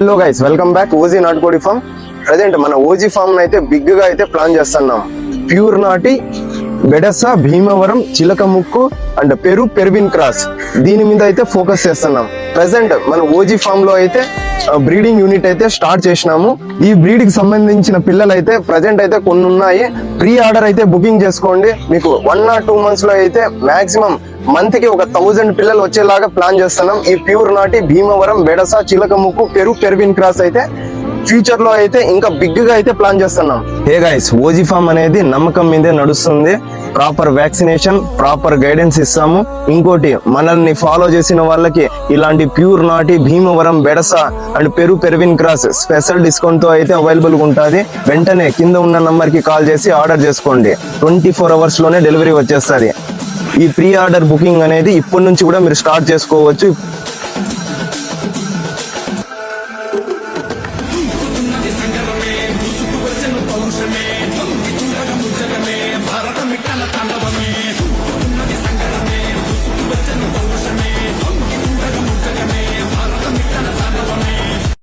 Hello guys, welcome back OG నాటుకోడి form. Present మన OG form అయితే బిగ్ గా అయితే ప్లాన్ చేస్తున్నాం. ప్యూర్ నాటి బెడస, భీమవరం, చిలక ముక్కు అండ్ పెరువిన్ క్రాస్ దీని మీద అయితే ఫోకస్ చేస్తున్నాం. ప్రెసెంట్ మన ఓజీ ఫామ్ లో అయితే బ్రీడింగ్ యూనిట్ అయితే స్టార్ట్ చేసినాము. ఈ బ్రీడ్ కి సంబంధించిన పిల్లలు అయితే ప్రజెంట్ అయితే కొన్ని ఉన్నాయి. ప్రీ ఆర్డర్ అయితే బుకింగ్ చేసుకోండి. మీకు 1 or 2 months లో అయితే మాక్సిమం మంత్ కి ఒక 1000 పిల్లలు వచ్చేలాగా ప్లాన్ చేస్తున్నాం. ఈ ప్యూర్ నాటి భీమవరం, బెడస, చిలక ముక్కు, పెరువిన్ క్రాస్ అయితే ఫ్యూచర్ లో అయితే ఇంకా బిగ్ గా అయితే ప్లాన్ చేస్తున్నాం. హే గైస్, ఓజీ ఫామ్ అనేది నమ్మకం మీదే నడుస్తుంది. ప్రాపర్ వ్యాక్సినేషన్, ప్రాపర్ గైడెన్స్ ఇస్తాము. ఇంకోటి, మనల్ని ఫాలో చేసిన వాళ్ళకి ఇలాంటి ప్యూర్ నాటి భీమవరం, బెడస and Peruvian cross special discount తో అయితే అవైలబుల్ గా ఉంటుంది. వెంటనే కింద ఉన్న నంబర్ కి కాల్ చేసి ఆర్డర్ చేసుకోండి. 24 hours లోనే డెలివరీ వచ్చేస్తుంది. ఈ ప్రీ ఆర్డర్ బుకింగ్ అనేది ఇప్పటి నుంచి కూడా మీరు స్టార్ట్ చేసుకోవచ్చు.